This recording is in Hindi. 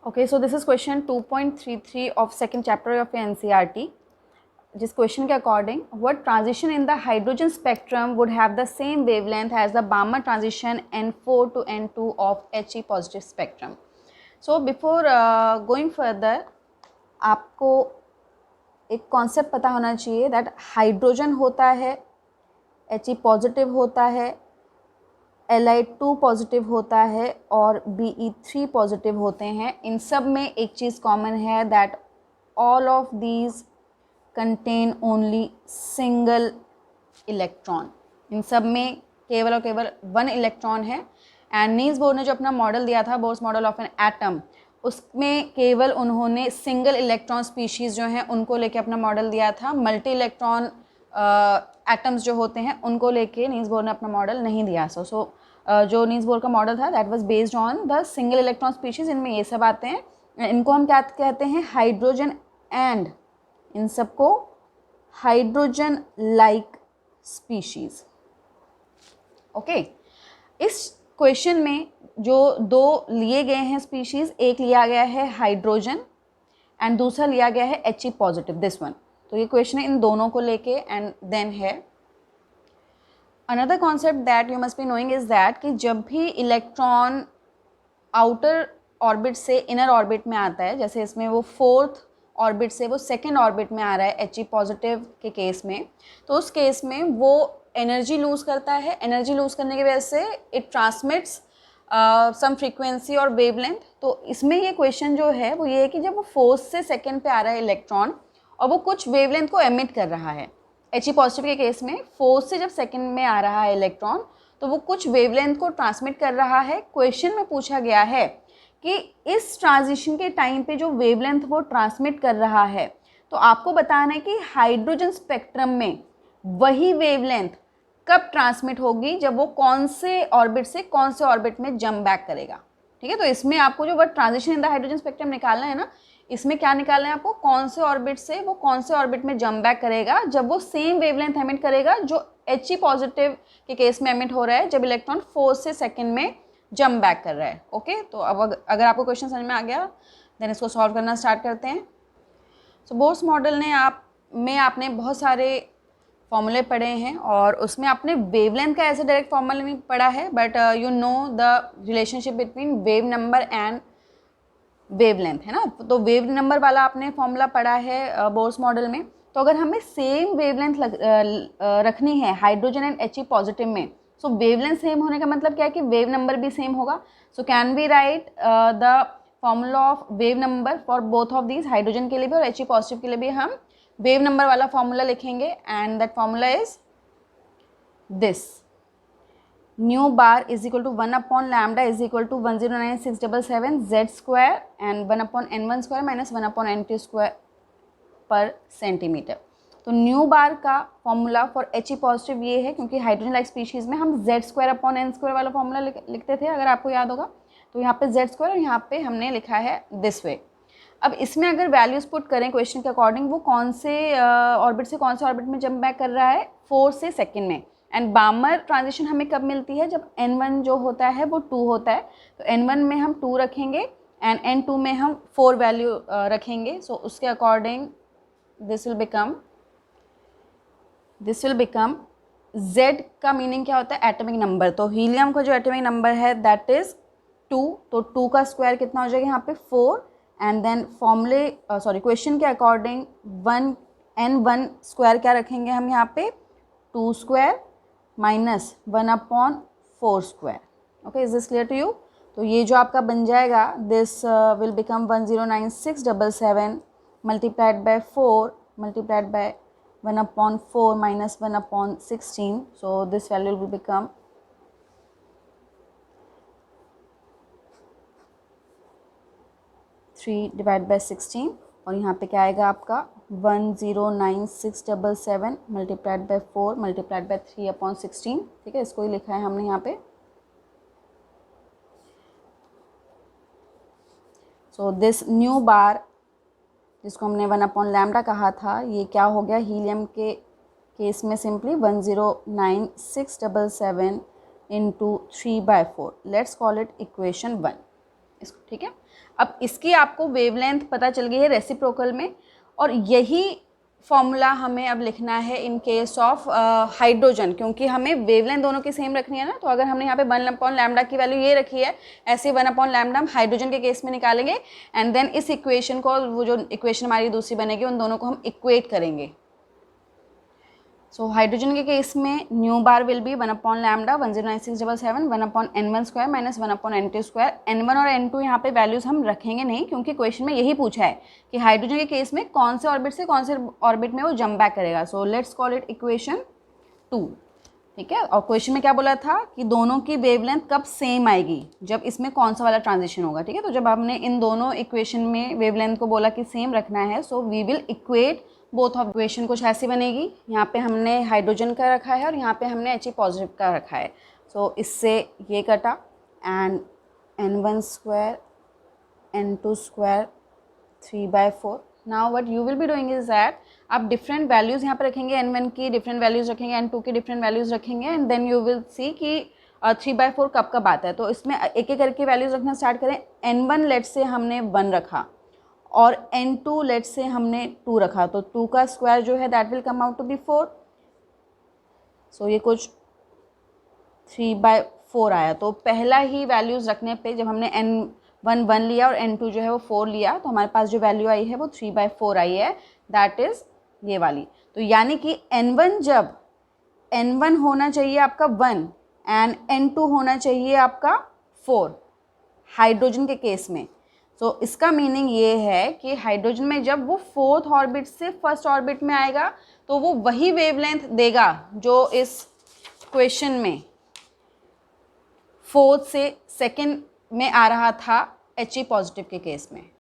Okay, so this is question 2.33 of second chapter of NCERT. जिस क्वेश्चन के according what transition in the hydrogen spectrum would have the same wavelength as the Balmer transition N4 to N2 of He positive spectrum. So before going further, आपको एक कॉन्सेप्ट पता होना चाहिए दैट हाइड्रोजन होता है, He पॉजिटिव होता है, Li2 पॉजिटिव होता है और Be3 पॉजिटिव होते हैं. इन सब में एक चीज़ कॉमन है that all of these contain only single electron. इन सब में केवल और केवल वन इलेक्ट्रॉन है. एंड नील्स बोर ने जो अपना मॉडल दिया था, Bohr's model of an atom, उसमें केवल उन्होंने सिंगल इलेक्ट्रॉन स्पीशीज़ जो हैं उनको लेके अपना मॉडल दिया था. मल्टी इलेक्ट्रॉन एटम्स जो होते हैं उनको लेके नील्स बोर ने अपना मॉडल नहीं दिया. सो जो नील्स बोर का मॉडल था that was based on the single electron species. इनमें ये सब आते हैं. इनको हम क्या कहते हैं? हाइड्रोजन. एंड इन सबको हाइड्रोजन लाइक स्पीशीज़. ओके, इस क्वेश्चन में जो दो लिए गए हैं स्पीशीज़, एक लिया गया है हाइड्रोजन एंड दूसरा लिया गया है He पॉजिटिव, दिस वन. तो ये क्वेश्चन है इन दोनों को लेके. एंड देन है another concept that you must be knowing is that कि जब भी इलेक्ट्रॉन आउटर ऑर्बिट से इनर ऑर्बिट में आता है, जैसे इसमें वो फोर्थ ऑर्बिट से वो सेकेंड ऑर्बिट में आ रहा है He पॉजिटिव के केस में, तो उस केस में वो एनर्जी लूज़ करता है. एनर्जी लूज़ करने की वजह से इट ट्रांसमिट्स सम फ्रीक्वेंसी और वेवलेंथ. तो इसमें ये क्वेश्चन जो है वो ये है कि जब वो फोर्थ से सेकेंड पे आ रहा है इलेक्ट्रॉन और वो कुछ वेवलेंथ को एमिट कर रहा है. He पॉजिटिव के केस में फोर्थ से जब सेकेंड में आ रहा है इलेक्ट्रॉन तो वो कुछ वेवलेंथ को ट्रांसमिट कर रहा है. क्वेश्चन में पूछा गया है कि इस ट्रांजिशन के टाइम पे जो वेवलेंथ वो ट्रांसमिट कर रहा है, तो आपको बताना है कि हाइड्रोजन स्पेक्ट्रम में वही वेवलेंथ कब ट्रांसमिट होगी, जब वो कौन से ऑर्बिट से कौन से ऑर्बिट में जंप बैक करेगा. ठीक है, तो इसमें आपको जो word transition in the hydrogen spectrum निकालना है ना, इसमें क्या निकालना है आपको? कौन से ऑर्बिट से वो कौन से ऑर्बिट में जंप बैक करेगा जब वो सेम वेवलेंथ एमिट करेगा जो He पॉजिटिव के केस में एमिट हो रहा है, जब इलेक्ट्रॉन फोर्थ से सेकेंड में जंप बैक कर रहा है. ओके, तो अब अगर आपको क्वेश्चन समझ में आ गया देन इसको सॉल्व करना स्टार्ट करते हैं. सो बोर्स मॉडल ने आपने बहुत सारे फॉर्मूले पढ़े हैं और उसमें आपने वेवलेंथ का ऐसे डायरेक्ट फॉर्मूला नहीं पढ़ा है, but you know the relationship between wave number and wavelength, है ना. तो वेव नंबर वाला आपने फॉर्मूला पढ़ा है बोर्स मॉडल में. तो अगर हमें सेम वेवलेंथ रखनी है हाइड्रोजन एंड He पॉजिटिव में, सो वेवलेंथ सेम होने का मतलब क्या है कि वेव नंबर भी सेम होगा. So can we write the formula of wave number for both of these, hydrogen के लिए भी और He पॉजिटिव के लिए भी हम वेव नंबर वाला फॉर्मूला लिखेंगे. And that formula is this: new bar is equal to 1 upon lambda is equal to 109677 Z square and 1 upon N1 square minus 1 upon N2 square per centimetre. तो न्यू बार का फॉर्मूला फॉर He पॉजिटिव ये है, क्योंकि हाइड्रोजन लाइक स्पीशीज़ में हम Z square upon N square वाला फॉर्मूला लिखते थे, अगर आपको याद होगा. तो यहाँ पे Z स्क्वायर और यहाँ पे हमने लिखा है दिस वे. अब इसमें अगर वैल्यूज़ पुट करें क्वेश्चन के अकॉर्डिंग, वो कौन से ऑर्बिट से कौन से ऑर्बिट में जंप बैक कर रहा है? फोर्थ से सेकेंड में. एंड बामर ट्रांजिशन हमें कब मिलती है? जब N1 जो होता है वो 2 होता है. तो N1 में हम 2 रखेंगे एंड N2 में हम 4 वैल्यू रखेंगे. सो उसके according this will become Z का मीनिंग क्या होता है? Atomic number. तो हीलियम का जो एटॉमिक नंबर है दैट इज़ 2. तो 2 का स्क्वायर कितना हो जाएगा यहाँ पे? 4. एंड देन क्वेश्चन के अकॉर्डिंग N1 स्क्वायर क्या रखेंगे हम यहाँ पे? 2 square minus 1 upon 4 square. Okay, is this clear to you? तो ये जो आपका बन जाएगा this will become 109677 multiplied by 4 multiplied by 1 upon 4 minus 1 upon 16. So this value will become 3 divided by 16. और यहाँ पे क्या आएगा आपका? 109677 multiplied by 4 multiplied bye 3 upon 16. ठीक है, इसको ही लिखा है हमने यहाँ पे. सो दिस न्यू बार जिसको हमने 1 अपॉन लैम्डा कहा था, ये क्या हो गया? हीलियम के केस में simply 109677 into 3/4. Let's call it equation 1. इसको, ठीक है। अब इसकी आपको वेवलेंथ पता चल गई है रेसिप्रोकल में, और यही फॉर्मूला हमें अब लिखना है इन केस ऑफ हाइड्रोजन, क्योंकि हमें वेवलेंथ दोनों की सेम रखनी है ना। तो अगर हमने यहाँ पे 1/λ की वैल्यू ये रखी है, ऐसे 1/λ हम हाइड्रोजन के केस में निकालेंगे, एंड देन इस इक्वेशन को, वो जो इक्वेशन हमारी दूसरी बनेगी, उन दोनों को हम इक्वेट करेंगे। सो हाइड्रोजन के केस में nu bar will be 1/λ 109677 1/n1² minus 1/n2²। n1 और n2 यहाँ पे वैल्यूज़ हम रखेंगे नहीं, क्योंकि क्वेश्चन में यही पूछा है कि हाइड्रोजन के केस में कौन से ऑर्बिट से कौन से ऑर्बिट में वो जंप बैक करेगा। So let's call it equation 2, ठीक है। और क्वेश्चन में क्या बोला था कि दोनों की वेवलेंथ कब सेम आएगी, जब इसमें कौन सा वाला ट्रांजिशन होगा, ठीक है। तो जब हमने इन दोनों इक्वेशन में वेवलेंथ को बोला कि सेम रखना है, so we will equate both of equation. कुछ ऐसी बनेगी, यहाँ पे हमने हाइड्रोजन का रखा है और यहाँ पे हमने He पॉजिटिव का रखा है। सो इससे ये कटा, and n1² n2² 3/4। Now what you will be doing is that आप डिफरेंट वैल्यूज़ यहाँ पे रखेंगे, n1 की डिफरेंट वैल्यूज़ रखेंगे, n2 की डिफरेंट वैल्यूज़ रखेंगे, and then you will see कि 3/4 कब कब आता है। तो इसमें एक एक करके वैल्यूज़ रखना स्टार्ट करें। n1 लेट से हमने 1 रखा, और n2 लेट से हमने 2 रखा, तो 2 का स्क्वायर जो है that will come out to be 4। सो ये कुछ 3/4 आया। तो पहला ही वैल्यूज़ रखने पे, जब हमने n1 1 लिया और n2 जो है वो 4 लिया, तो हमारे पास जो वैल्यू आई है वो 3/4 आई है, दैट इज़ ये वाली। तो यानी कि n1 जब n1 होना चाहिए आपका 1 एंड n2 होना चाहिए आपका 4 हाइड्रोजन के केस में। सो इसका मीनिंग ये है कि हाइड्रोजन में जब वो 4th ऑर्बिट से 1st ऑर्बिट में आएगा, तो वो वही वेवलेंथ देगा जो इस क्वेश्चन में 4th से 2nd में आ रहा था He पॉजिटिव के केस में।